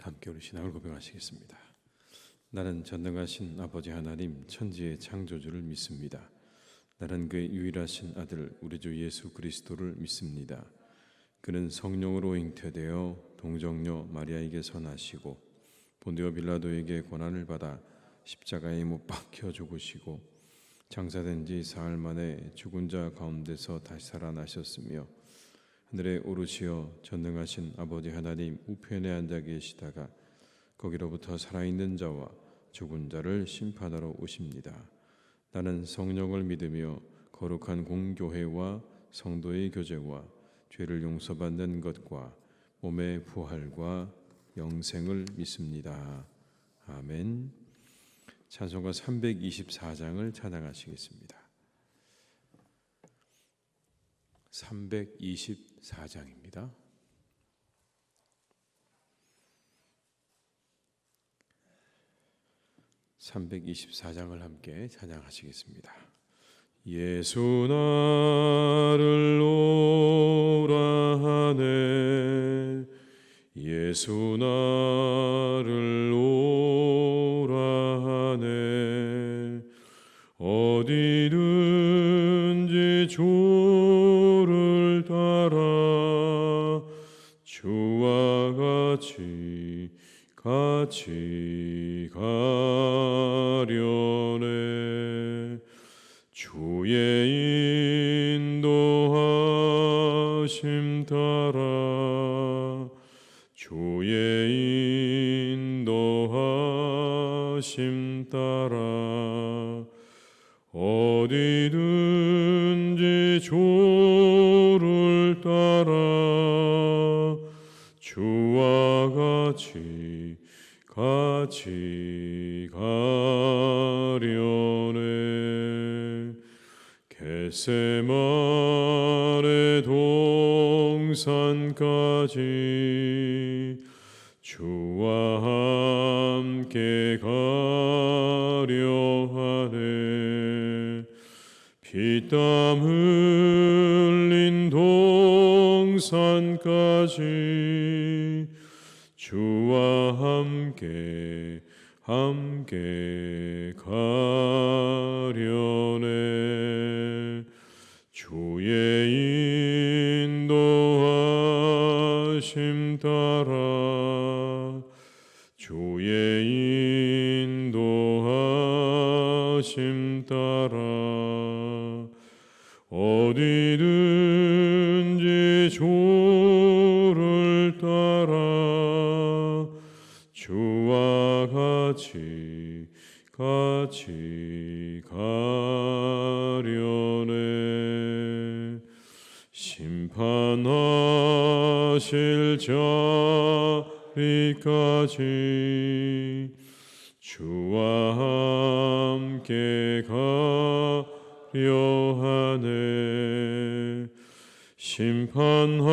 함께 우리 신앙을 고백하시겠습니다. 나는 전능하신 아버지 하나님 천지의 창조주를 믿습니다. 나는 그의 유일하신 아들 우리 주 예수 그리스도를 믿습니다. 그는 성령으로 잉태되어 동정녀 마리아에게서 나시고 본디오 빌라도에게 고난을 받아 십자가에 못 박혀 죽으시고 장사된 지 사흘 만에 죽은 자 가운데서 다시 살아나셨으며 하늘에 오르시어 전능하신 아버지 하나님 우편에 앉아 계시다가 거기로부터 살아있는 자와 죽은 자를 심판하러 오십니다. 나는 성령을 믿으며 거룩한 공교회와 성도의 교제와 죄를 용서받는 것과 몸의 부활과 영생을 믿습니다. 아멘. 찬송가 324장을 찬양하시겠습니다. 324장입니다. (324장을) 함께 찬양하시겠습니다. 예수 나를 오라 하네 예수 나를 오라 하네 어디든지 주를 따라 주와 같이 가려네 주의 인도하심 따라 주의 인도하심 따라 어디든지 주를 따라 주와 같이 가려네 겟세마네 동산까지 주와 함께 가려 하네 피땀 흘린 동산까지 주와 함께 가려네 주의 인도하심 따라 주의 인도하심 따라 어디든지 주를 따라 주와 같이 가려네 심판하실 자리까지 주와 함께 가려 하네 심판하실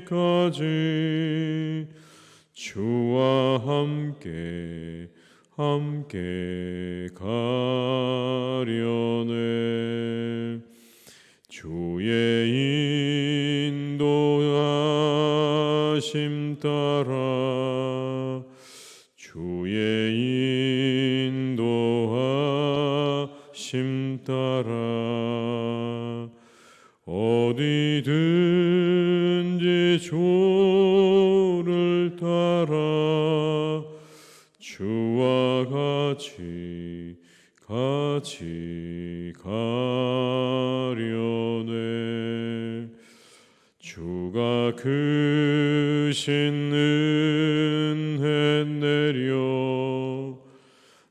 자리까지 주와 함께 가려네 주의 인도하심 따라 주의 인도하심 따라 어디든지 주를 따라 주와 같이 가려네 주가 크신 은혜 내려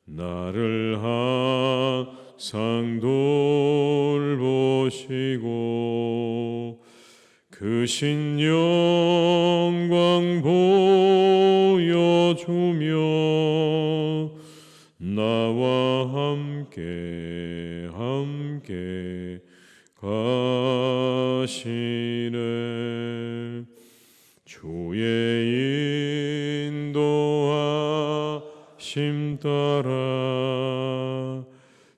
나를 항상 돌보시고 크신 영광 보여주며 나와 함께 가시네 주의 인도하심 따라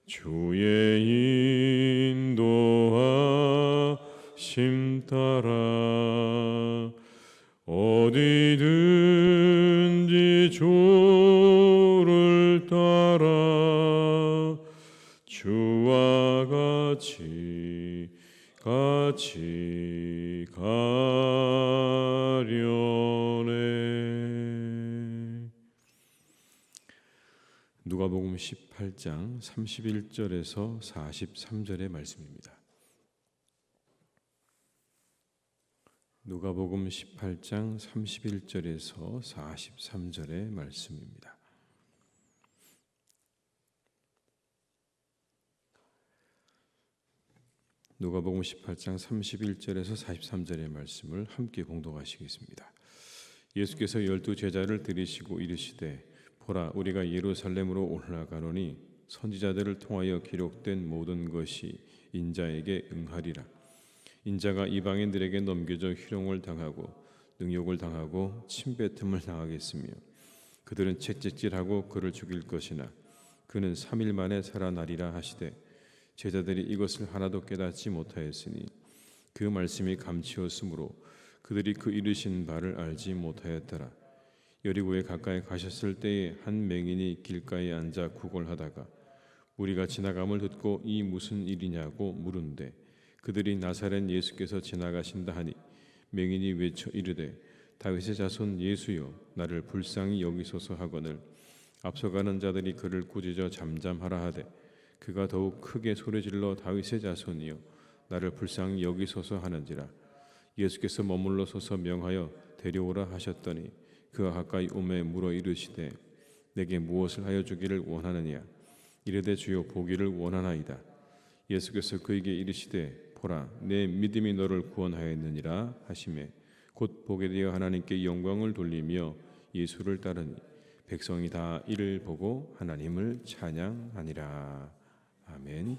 주의 인도하심 따라 어디든지 주를 따라 주와 같이 가려네. 누가복음 18장 31절에서 43절의 말씀입니다. 누가복음 18장 31절에서 43절의 말씀입니다. 누가복음 18장 31절에서 43절의 말씀을 함께 봉독하시겠습니다. 예수께서 12 제자를 들이시고 이르시되 보라 우리가 예루살렘으로 올라가노니 선지자들을 통하여 기록된 모든 것이 인자에게 응하리라. 인자가 이방인들에게 넘겨져 희롱을 당하고 능욕을 당하고 침뱉음을 당하겠으며 그들은 채찍질하고 그를 죽일 것이나 그는 3일 만에 살아나리라 하시되 제자들이 이것을 하나도 깨닫지 못하였으니 그 말씀이 감치었으므로 그들이 그 이르신 바를 알지 못하였더라. 여리고에 가까이 가셨을 때에 한 맹인이 길가에 앉아 구걸하다가 무리가 지나감을 듣고 이 무슨 일이냐고 물은데 그들이 나사렛 예수께서 지나가신다 하니 맹인이 외쳐 이르되 다윗의 자손 예수여 나를 불쌍히 여기소서 하거늘 앞서가는 자들이 그를 꾸짖어 잠잠하라 하되 그가 더욱 크게 소리질러 다윗의 자손이여 나를 불쌍히 여기소서 하는지라. 예수께서 머물러 서서 명하여 데려오라 하셨더니 그가 가까이 오매 물어 이르시되 내게 무엇을 하여 주기를 원하느냐. 이르되 주여 보기를 원하나이다. 예수께서 그에게 이르시되 보라 내 믿음이 너를 구원하였느니라 하시매 곧 보게 되어 하나님께 영광을 돌리며 예수를 따르니 백성이 다 이를 보고 하나님을 찬양하니라. 아멘.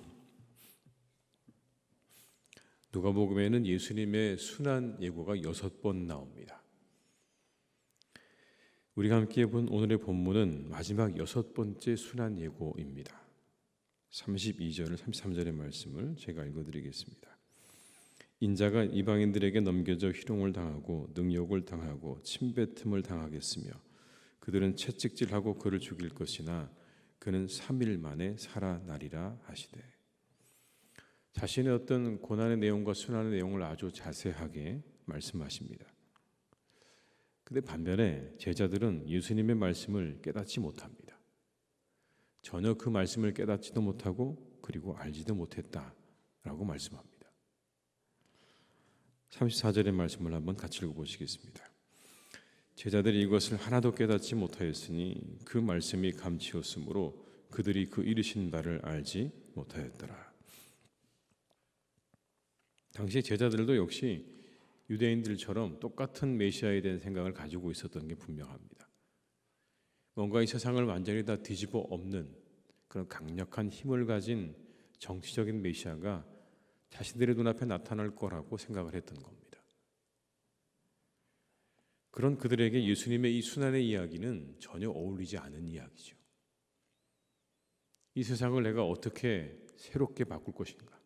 누가복음에는 예수님의 순환 예고가 6번 나옵니다. 우리가 함께 본 오늘의 본문은 마지막 6번째 순환 예고입니다. 32절, 33절의 말씀을 제가 읽어드리겠습니다. 인자가 이방인들에게 넘겨져 희롱을 당하고 능욕을 당하고 침뱉음을 당하겠으며 그들은 채찍질하고 그를 죽일 것이나 그는 3일 만에 살아나리라 하시되 자신의 어떤 고난의 내용과 순환의 내용을 아주 자세하게 말씀하십니다. 그런데 반면에 제자들은 예수님의 말씀을 깨닫지 못합니다. 전혀 그 말씀을 깨닫지도 못하고 그리고 알지도 못했다라고 말씀합니다. 34절의 말씀을 한번 같이 읽어보시겠습니다. 제자들이 이것을 하나도 깨닫지 못하였으니 그 말씀이 감치었으므로 그들이 그 이르신 바를 알지 못하였더라. 당시 제자들도 역시 유대인들처럼 똑같은 메시아에 대한 생각을 가지고 있었던 게 분명합니다. 뭔가 이 세상을 완전히 다 뒤집어 엎는 그런 강력한 힘을 가진 정치적인 메시아가 자신들의 눈앞에 나타날 거라고 생각을 했던 겁니다. 그런 그들에게 예수님의 이 순환의 이야기는 전혀 어울리지 않은 이야기죠. 이 세상을 내가 어떻게 새롭게 바꿀 것인가,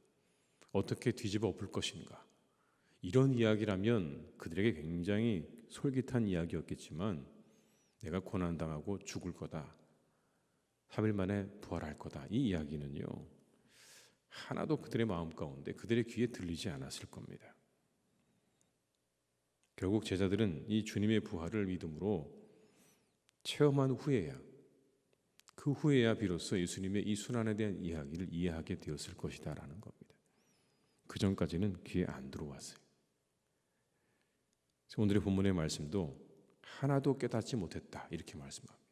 어떻게 뒤집어 엎을 것인가, 이런 이야기라면 그들에게 굉장히 솔깃한 이야기였겠지만 내가 고난당하고 죽을 거다, 3일 만에 부활할 거다, 이 이야기는요 하나도 그들의 마음 가운데 그들의 귀에 들리지 않았을 겁니다. 결국 제자들은 이 주님의 부활을 믿음으로 체험한 후에야, 그 후에야 비로소 예수님의 이 순환에 대한 이야기를 이해하게 되었을 것이다라는 겁니다. 그 전까지는 귀에 안 들어왔어요. 오늘의 본문의 말씀도 하나도 깨닫지 못했다 이렇게 말씀합니다.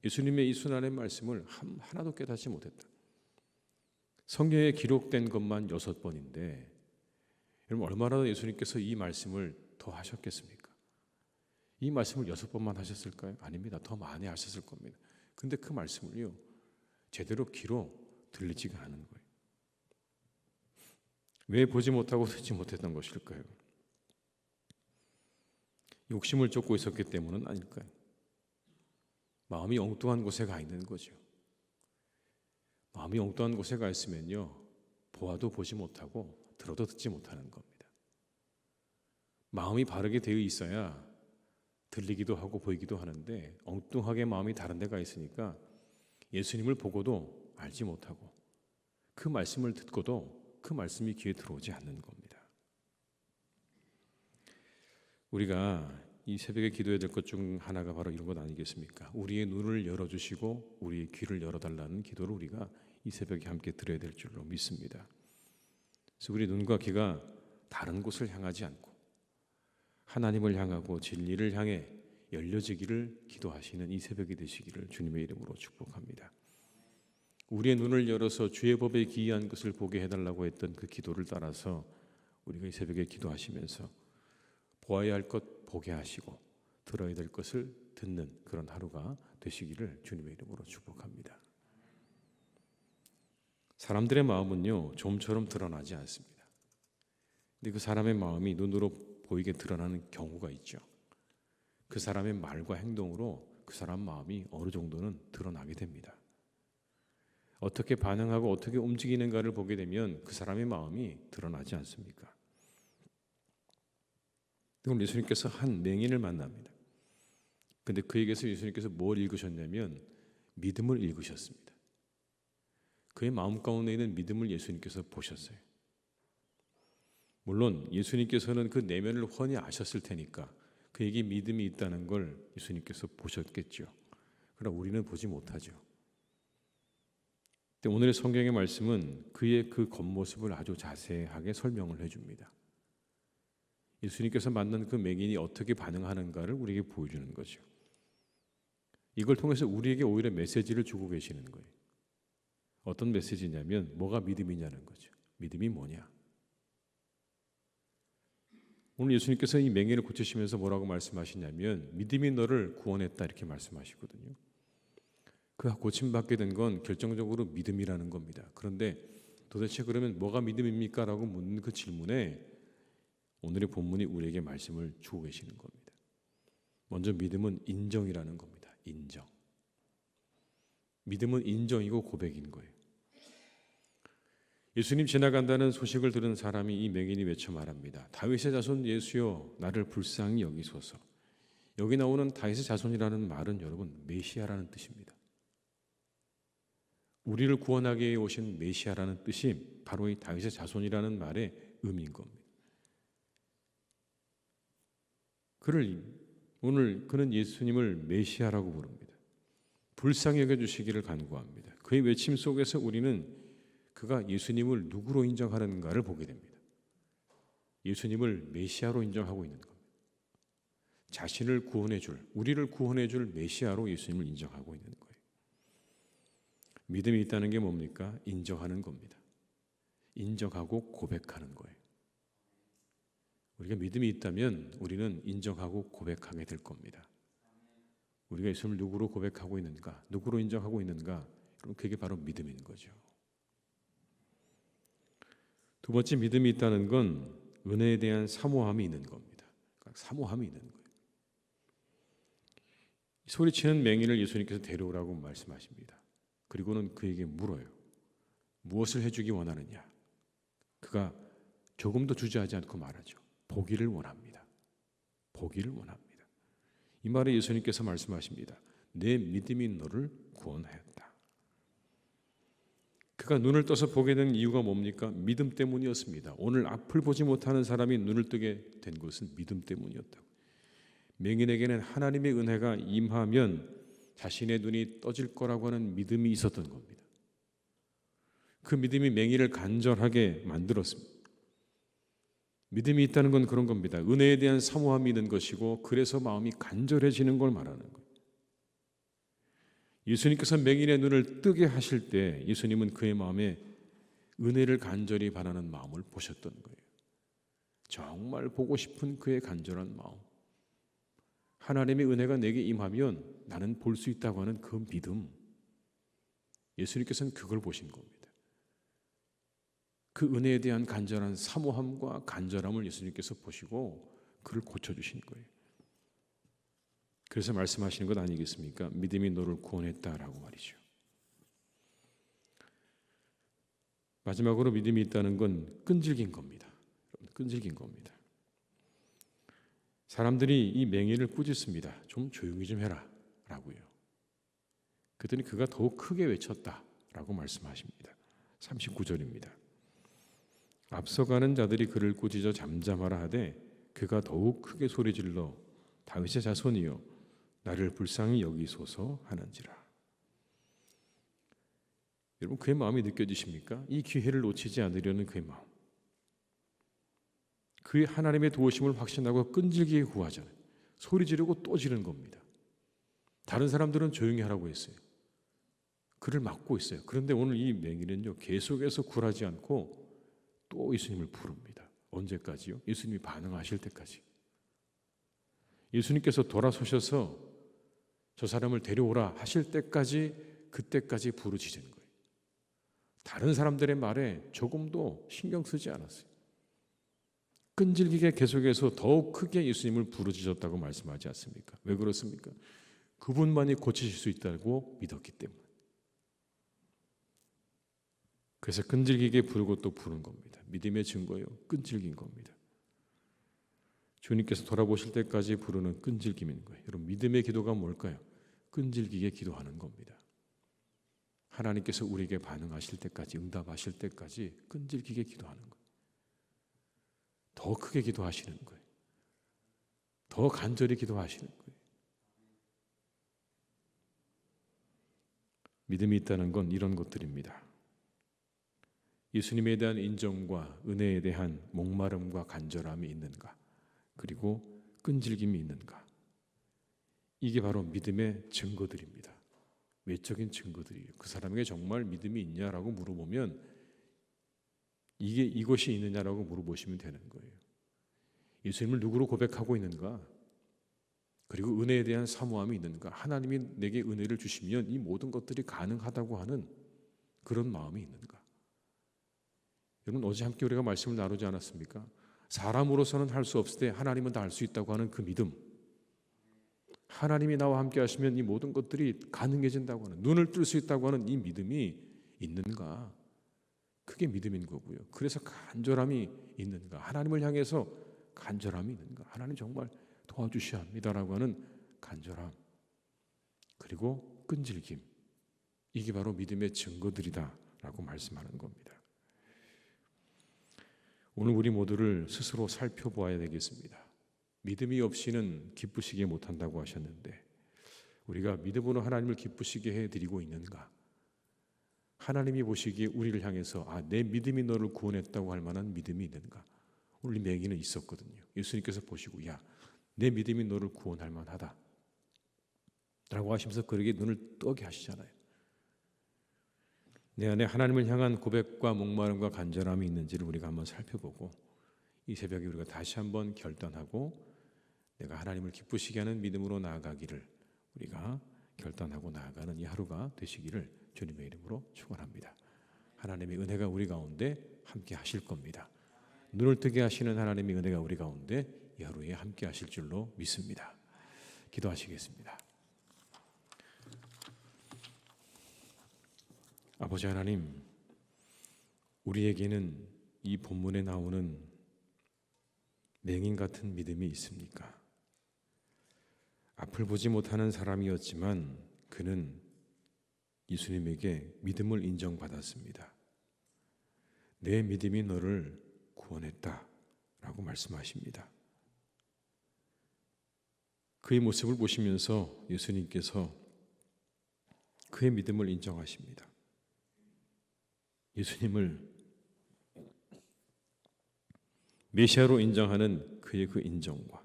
예수님의 이 순환의 말씀을 하나도 깨닫지 못했다. 성경에 기록된 것만 6번인데 여러분 얼마나 예수님께서 이 말씀을 더 하셨겠습니까? 이 말씀을 6번만 하셨을까요? 아닙니다. 더 많이 하셨을 겁니다. 근데 그 말씀을요 제대로 귀로 들리지가 않은 거예요. 왜 보지 못하고 듣지 못했던 것일까요? 욕심을 쫓고 있었기 때문은 아닐까요? 마음이 엉뚱한 곳에 가 있는 거죠. 마음이 엉뚱한 곳에 가 있으면요 보아도 보지 못하고 들어도 듣지 못하는 겁니다. 마음이 바르게 되어 있어야 들리기도 하고 보이기도 하는데 엉뚱하게 마음이 다른 데가 있으니까 예수님을 보고도 알지 못하고 그 말씀을 듣고도 그 말씀이 귀에 들어오지 않는 겁니다. 우리가 이 새벽에 기도해야 될 것 중 하나가 바로 이런 것 아니겠습니까? 우리의 눈을 열어주시고 우리의 귀를 열어달라는 기도를 우리가 이 새벽에 함께 드려야 될 줄로 믿습니다. 그래서 우리 눈과 귀가 다른 곳을 향하지 않고 하나님을 향하고 진리를 향해 열려지기를 기도하시는 이 새벽이 되시기를 주님의 이름으로 축복합니다. 우리의 눈을 열어서 주의 법에 기이한 것을 보게 해달라고 했던 그 기도를 따라서 우리가 이 새벽에 기도하시면서 보아야 할 것 보게 하시고 들어야 될 것을 듣는 그런 하루가 되시기를 주님의 이름으로 축복합니다. 사람들의 마음은요, 좀처럼 드러나지 않습니다. 근데 그 사람의 마음이 눈으로 보이게 드러나는 경우가 있죠. 그 사람의 말과 행동으로 그 사람 마음이 어느 정도는 드러나게 됩니다. 어떻게 반응하고 어떻게 움직이는가를 보게 되면 그 사람의 마음이 드러나지 않습니까? 오늘 예수님께서 한 맹인을 만납니다. 근데 그에게서 예수님께서 뭘 읽으셨냐면 믿음을 읽으셨습니다. 그의 마음 가운데 있는 믿음을 예수님께서 보셨어요. 물론 예수님께서는 그 내면을 훤히 아셨을 테니까 그에게 믿음이 있다는 걸 예수님께서 보셨겠죠. 그러나 우리는 보지 못하죠. 근데 오늘의 성경의 말씀은 그의 그 겉모습을 아주 자세하게 설명을 해줍니다. 예수님께서 만난 그 맹인이 어떻게 반응하는가를 우리에게 보여주는 거죠. 이걸 통해서 우리에게 오히려 메시지를 주고 계시는 거예요. 어떤 메시지냐면 뭐가 믿음이냐는 거죠. 믿음이 뭐냐? 오늘 예수님께서 이 맹인을 고치시면서 뭐라고 말씀하시냐면 믿음이 너를 구원했다 이렇게 말씀하시거든요. 그 고침받게 된 건 결정적으로 믿음이라는 겁니다. 그런데 도대체 그러면 뭐가 믿음입니까? 라고 묻는 그 질문에 오늘의 본문이 우리에게 말씀을 주고 계시는 겁니다. 먼저 믿음은 인정이라는 겁니다. 인정. 믿음은 인정이고 고백인 거예요. 예수님 지나간다는 소식을 들은 사람이 이 맹인이 외쳐 말합니다. 다윗의 자손 예수여 나를 불쌍히 여기소서. 여기 나오는 다윗의 자손이라는 말은 여러분 메시아라는 뜻입니다. 우리를 구원하게 오신 메시아라는 뜻이 바로 이 다윗의 자손이라는 말의 의미인 겁니다. 오늘 그는 예수님을 메시아라고 부릅니다. 불쌍히 여겨주시기를 간구합니다. 그의 외침 속에서 우리는 그가 예수님을 누구로 인정하는가를 보게 됩니다. 예수님을 메시아로 인정하고 있는 겁니다. 자신을 구원해줄, 우리를 구원해줄 메시아로 예수님을 인정하고 있는 거예요. 믿음이 있다는 게 뭡니까? 인정하는 겁니다. 인정하고 고백하는 거예요. 우리가 믿음이 있다면 우리는 인정하고 고백하게 될 겁니다. 우리가 예수님을 누구로 고백하고 있는가, 누구로 인정하고 있는가, 그럼 그게 바로 믿음인 거죠. 두 번째 믿음이 있다는 건 은혜에 대한 사모함이 있는 겁니다. 사모함이 있는 거예요. 소리치는 맹인을 예수님께서 데려오라고 말씀하십니다. 그리고는 그에게 물어요. 무엇을 해주기 원하느냐? 그가 조금도 주저하지 않고 말하죠. 보기를 원합니다. 보기를 원합니다. 이 말에 예수님께서 말씀하십니다. 내 믿음이 너를 구원하였다. 그가 눈을 떠서 보게 된 이유가 뭡니까? 믿음 때문이었습니다. 오늘 앞을 보지 못하는 사람이 눈을 뜨게 된 것은 믿음 때문이었다고. 맹인에게는 하나님의 은혜가 임하면 자신의 눈이 떠질 거라고 하는 믿음이 있었던 겁니다. 그 믿음이 맹인을 간절하게 만들었습니다. 믿음이 있다는 건 그런 겁니다. 은혜에 대한 사모함이 있는 것이고 그래서 마음이 간절해지는 걸 말하는 거예요. 예수님께서 맹인의 눈을 뜨게 하실 때 예수님은 그의 마음에 은혜를 간절히 바라는 마음을 보셨던 거예요. 정말 보고 싶은 그의 간절한 마음. 하나님의 은혜가 내게 임하면 나는 볼 수 있다고 하는 그 믿음. 예수님께서는 그걸 보신 겁니다. 그 은혜에 대한 간절한 사모함과 간절함을 예수님께서 보시고 그를 고쳐주신 거예요. 그래서 말씀하시는 것 아니겠습니까? 믿음이 너를 구원했다라고 말이죠. 마지막으로 믿음이 있다는 건 끈질긴 겁니다. 끈질긴 겁니다. 사람들이 이 맹인을 꾸짖습니다. 좀 조용히 좀 해라 라고요. 그랬더니 그가 더욱 크게 외쳤다 라고 말씀하십니다. 39절입니다. 앞서가는 자들이 그를 꾸짖어 잠잠하라 하되 그가 더욱 크게 소리질러 다윗의 자손이여 나를 불쌍히 여기소서 하는지라. 여러분, 그의 마음이 느껴지십니까? 이 기회를 놓치지 않으려는 그의 마음, 그의 하나님의 도우심을 확신하고 끈질기게 구하잖아요. 소리 지르고 또 지르는 겁니다. 다른 사람들은 조용히 하라고 했어요. 그를 막고 있어요. 그런데 오늘 이 맹인은요, 계속해서 굴하지 않고 또 예수님을 부릅니다. 언제까지요? 예수님이 반응하실 때까지. 예수님께서 돌아서셔서 저 사람을 데려오라 하실 때까지, 그때까지 부르짖은 거예요. 다른 사람들의 말에 조금도 신경 쓰지 않았어요. 끈질기게 계속해서 더욱 크게 예수님을 부르짖었다고 말씀하지 않습니까? 왜 그렇습니까? 그분만이 고치실 수 있다고 믿었기 때문에. 그래서 끈질기게 부르고 또 부른 겁니다. 믿음의 증거예요. 끈질긴 겁니다. 주님께서 돌아보실 때까지 부르는 끈질김인 거예요. 여러분, 믿음의 기도가 뭘까요? 끈질기게 기도하는 겁니다. 하나님께서 우리에게 반응하실 때까지, 응답하실 때까지 끈질기게 기도하는 거예요. 더 크게 기도하시는 거예요. 더 간절히 기도하시는 거예요. 믿음이 있다는 건 이런 것들입니다. 예수님에 대한 인정과 은혜에 대한 목마름과 간절함이 있는가? 그리고 끈질김이 있는가? 이게 바로 믿음의 증거들입니다. 외적인 증거들이에요. 그 사람에게 정말 믿음이 있냐라고 물어보면 이것이 있느냐라고 물어보시면 되는 거예요. 예수님을 누구로 고백하고 있는가? 그리고 은혜에 대한 사모함이 있는가? 하나님이 내게 은혜를 주시면 이 모든 것들이 가능하다고 하는 그런 마음이 있는가? 여러분, 어제 함께 우리가 말씀을 나누지 않았습니까? 사람으로서는 할 수 없을 때 하나님은 다 할 수 있다고 하는 그 믿음, 하나님이 나와 함께 하시면 이 모든 것들이 가능해진다고 하는, 눈을 뜰 수 있다고 하는 이 믿음이 있는가? 그게 믿음인 거고요. 그래서 간절함이 있는가? 하나님을 향해서 간절함이 있는가? 하나님 정말 도와주셔야 합니다라고 하는 간절함, 그리고 끈질김, 이게 바로 믿음의 증거들이다라고 말씀하는 겁니다. 오늘 우리 모두를 스스로 살펴보아야 되겠습니다. 믿음이 없이는 기쁘시게 못한다고 하셨는데 우리가 믿음으로 하나님을 기쁘시게 해드리고 있는가? 하나님이 보시기에 우리를 향해서 내 믿음이 너를 구원했다고 할 만한 믿음이 있는가? 오늘 이 맹인은 있었거든요. 예수님께서 보시고 내 믿음이 너를 구원할 만하다 라고 하시면서 그에게 눈을 뜨게 하시잖아요. 내 안에 하나님을 향한 고백과 목마름과 간절함이 있는지를 우리가 한번 살펴보고 이 새벽에 우리가 다시 한번 결단하고 내가 하나님을 기쁘시게 하는 믿음으로 나아가기를 우리가 결단하고 나아가는 이 하루가 되시기를 주님의 이름으로 축원합니다. 하나님의 은혜가 우리 가운데 함께 하실 겁니다. 눈을 뜨게 하시는 하나님의 은혜가 우리 가운데 이 하루에 함께 하실 줄로 믿습니다. 기도하시겠습니다. 아버지 하나님, 우리에게는 이 본문에 나오는 맹인 같은 믿음이 있습니까? 앞을 보지 못하는 사람이었지만 그는 예수님에게 믿음을 인정받았습니다. 내 믿음이 너를 구원했다 라고 말씀하십니다. 그의 모습을 보시면서 예수님께서 그의 믿음을 인정하십니다. 예수님을 메시아로 인정하는 그의 그 인정과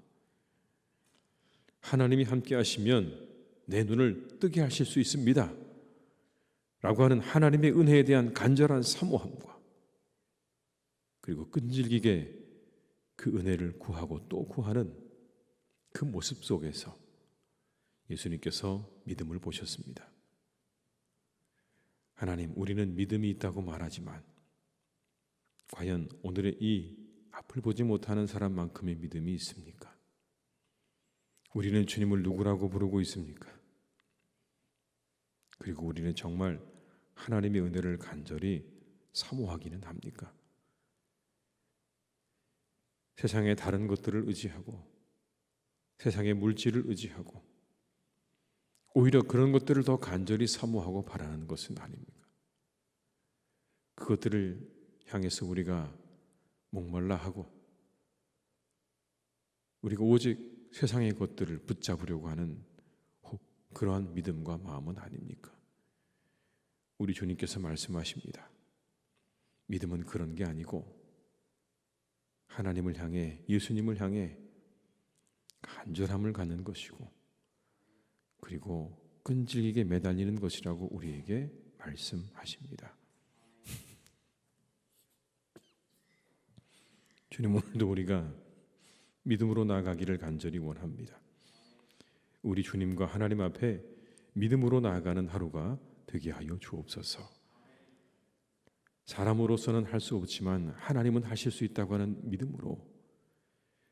하나님이 함께 하시면 내 눈을 뜨게 하실 수 있습니다 라고 하는 하나님의 은혜에 대한 간절한 사모함과 그리고 끈질기게 그 은혜를 구하고 또 구하는 그 모습 속에서 예수님께서 믿음을 보셨습니다. 하나님, 우리는 믿음이 있다고 말하지만 과연 오늘의 이 앞을 보지 못하는 사람만큼의 믿음이 있습니까? 우리는 주님을 누구라고 부르고 있습니까? 그리고 우리는 정말 하나님의 은혜를 간절히 사모하기는 합니까? 세상의 다른 것들을 의지하고 세상의 물질을 의지하고 오히려 그런 것들을 더 간절히 사모하고 바라는 것은 아닙니까? 그것들을 향해서 우리가 목말라 하고 우리가 오직 세상의 것들을 붙잡으려고 하는 그러한 믿음과 마음은 아닙니까? 우리 주님께서 말씀하십니다. 믿음은 그런 게 아니고 하나님을 향해, 예수님을 향해 간절함을 갖는 것이고 그리고 끈질기게 매달리는 것이라고 우리에게 말씀하십니다. 주님, 오늘도 우리가 믿음으로 나아가기를 간절히 원합니다. 우리 주님과 하나님 앞에 믿음으로 나아가는 하루가 되게 하여 주옵소서. 사람으로서는 할 수 없지만 하나님은 하실 수 있다고 하는 믿음으로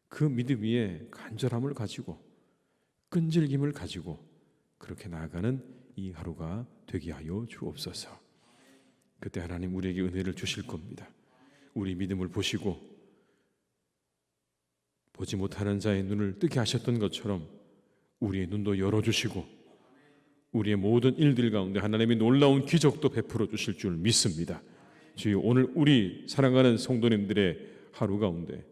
그 믿음 위에 간절함을 가지고 끈질김을 가지고 그렇게 나아가는 이 하루가 되게 하여 주옵소서. 그때 하나님 우리에게 은혜를 주실 겁니다. 우리 믿음을 보시고 보지 못하는 자의 눈을 뜨게 하셨던 것처럼 우리의 눈도 열어주시고 우리의 모든 일들 가운데 하나님의 놀라운 기적도 베풀어 주실 줄 믿습니다. 주여, 오늘 우리 사랑하는 성도님들의 하루 가운데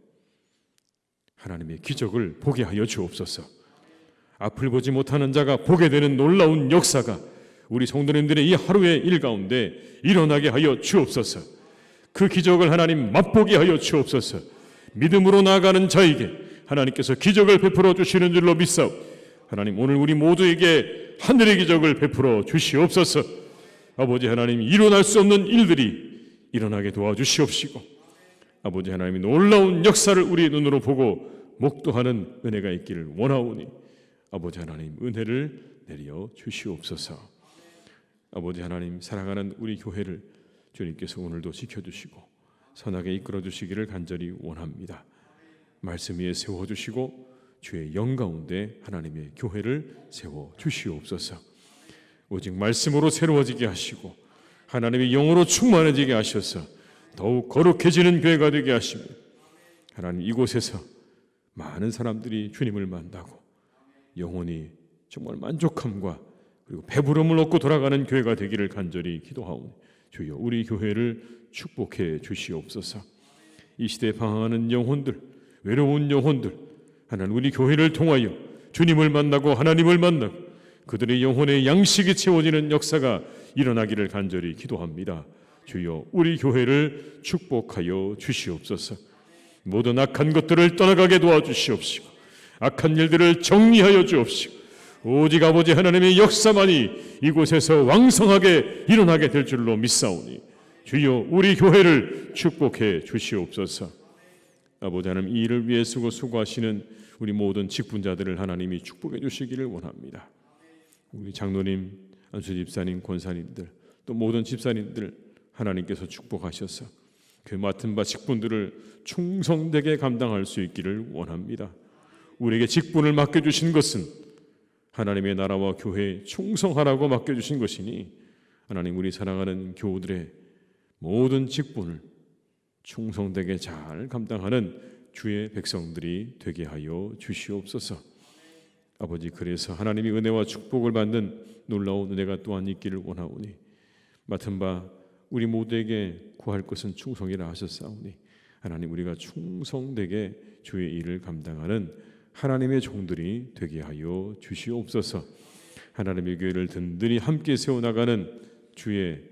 하나님의 기적을 보게 하여 주옵소서. 앞을 보지 못하는 자가 보게 되는 놀라운 역사가 우리 성도님들의 이 하루의 일 가운데 일어나게 하여 주옵소서. 그 기적을 하나님 맛보게 하여 주옵소서. 믿음으로 나아가는 자에게 하나님께서 기적을 베풀어 주시는 줄로 믿사오. 하나님, 오늘 우리 모두에게 하늘의 기적을 베풀어 주시옵소서. 아버지 하나님, 일어날 수 없는 일들이 일어나게 도와주시옵시고 아버지 하나님이 놀라운 역사를 우리의 눈으로 보고 목도하는 은혜가 있기를 원하오니 아버지 하나님 은혜를 내려 주시옵소서. 아버지 하나님, 사랑하는 우리 교회를 주님께서 오늘도 지켜주시고 선하게 이끌어 주시기를 간절히 원합니다. 말씀 위에 세워주시고 주의 영 가운데 하나님의 교회를 세워주시옵소서. 오직 말씀으로 새로워지게 하시고 하나님의 영으로 충만해지게 하셔서 더욱 거룩해지는 교회가 되게 하시며 하나님, 이곳에서 많은 사람들이 주님을 만나고 영혼이 정말 만족함과 그리고 배부름을 얻고 돌아가는 교회가 되기를 간절히 기도하오니 주여, 우리 교회를 축복해 주시옵소서. 이 시대에 방황하는 영혼들, 외로운 영혼들, 하나님 우리 교회를 통하여 주님을 만나고 하나님을 만나고 그들의 영혼의 양식이 채워지는 역사가 일어나기를 간절히 기도합니다. 주여, 우리 교회를 축복하여 주시옵소서. 모든 악한 것들을 떠나가게 도와주시옵시고 악한 일들을 정리하여 주옵시고 오직 아버지 하나님의 역사만이 이곳에서 왕성하게 일어나게 될 줄로 믿사오니 주여, 우리 교회를 축복해 주시옵소서. 아버지 하나님, 이 일을 위해 쓰고 수고하시는 우리 모든 직분자들을 하나님이 축복해 주시기를 원합니다. 우리 장로님, 안수 집사님, 권사님들, 또 모든 집사님들 하나님께서 축복하셔서 그 맡은 바 직분들을 충성되게 감당할 수 있기를 원합니다. 우리에게 직분을 맡겨주신 것은 하나님의 나라와 교회에 충성하라고 맡겨주신 것이니 하나님, 우리 사랑하는 교우들의 모든 직분을 충성되게 잘 감당하는 주의 백성들이 되게 하여 주시옵소서. 아버지, 그래서 하나님의 은혜와 축복을 받는 놀라운 은혜가 또한 있기를 원하오니 맡은 바 우리 모두에게 구할 것은 충성이라 하셨사오니 하나님, 우리가 충성되게 주의 일을 감당하는 하나님의 종들이 되게 하여 주시옵소서. 하나님의 교회를 든든히 함께 세워나가는 주의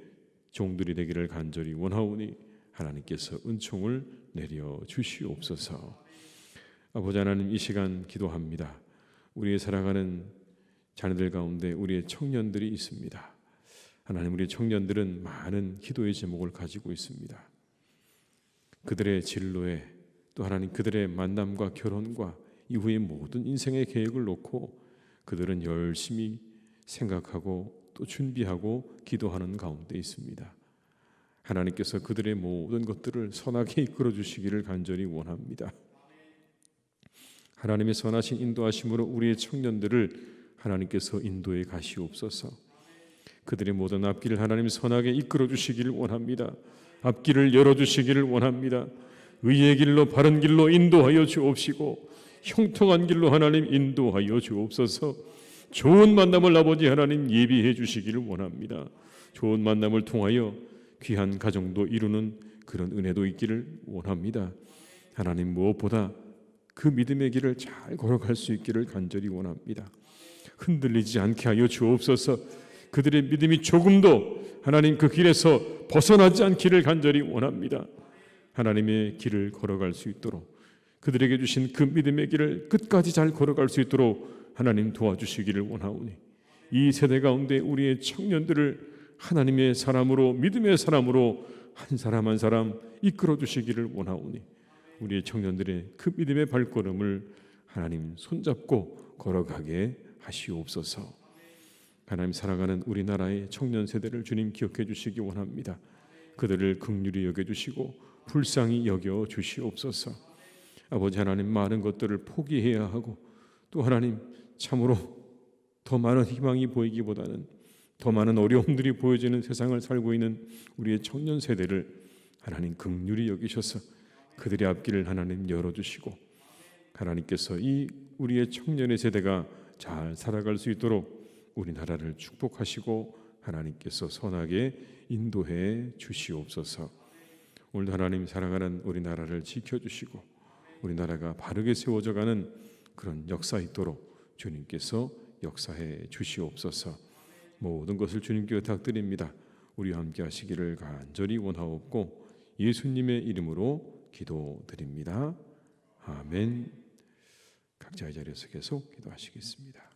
종들이 되기를 간절히 원하오니 하나님께서 은총을 내려 주시옵소서. 아버지 하나님, 이 시간 기도합니다. 우리의 사랑하는 자녀들 가운데 우리의 청년들이 있습니다. 하나님, 우리 청년들은 많은 기도의 제목을 가지고 있습니다. 그들의 진로에 또 하나님 그들의 만남과 결혼과 이후의 모든 인생의 계획을 놓고 그들은 열심히 생각하고 또 준비하고 기도하는 가운데 있습니다. 하나님께서 그들의 모든 것들을 선하게 이끌어 주시기를 간절히 원합니다. 하나님의 선하신 인도하심으로 우리의 청년들을 하나님께서 인도해 가시옵소서. 그들의 모든 앞길을 하나님 선하게 이끌어 주시기를 원합니다. 앞길을 열어 주시기를 원합니다. 의의 길로 바른 길로 인도하여 주옵시고 형통한 길로 하나님 인도하여 주옵소서. 좋은 만남을 아버지 하나님 예비해 주시기를 원합니다. 좋은 만남을 통하여 귀한 가정도 이루는 그런 은혜도 있기를 원합니다. 하나님 무엇보다 그 믿음의 길을 잘 걸어갈 수 있기를 간절히 원합니다. 흔들리지 않게 하여 주옵소서. 그들의 믿음이 조금도 하나님 그 길에서 벗어나지 않기를 간절히 원합니다. 하나님의 길을 걸어갈 수 있도록 그들에게 주신 그 믿음의 길을 끝까지 잘 걸어갈 수 있도록 하나님 도와주시기를 원하오니 이 세대 가운데 우리의 청년들을 하나님의 사람으로 믿음의 사람으로 한 사람 한 사람 이끌어 주시기를 원하오니 우리의 청년들의 그 믿음의 발걸음을 하나님 손잡고 걸어가게 하시옵소서. 하나님 사랑하는 우리나라의 청년 세대를 주님 기억해 주시기 원합니다. 그들을 긍휼히 여겨 주시고 불쌍히 여겨 주시옵소서. 아버지 하나님 많은 것들을 포기해야 하고 또 하나님 참으로 더 많은 희망이 보이기보다는 더 많은 어려움들이 보여지는 세상을 살고 있는 우리의 청년 세대를 하나님 긍휼히 여기셔서 그들의 앞길을 하나님 열어주시고 하나님께서 이 우리의 청년의 세대가 잘 살아갈 수 있도록 우리나라를 축복하시고 하나님께서 선하게 인도해 주시옵소서. 오늘도 하나님 사랑하는 우리나라를 지켜주시고 우리나라가 바르게 세워져가는 그런 역사 있도록 주님께서 역사해 주시옵소서. 모든 것을 주님께 부탁드립니다. 우리와 함께 하시기를 간절히 원하옵고 예수님의 이름으로 기도드립니다. 아멘. 각자의 자리에서 계속 기도하시겠습니다.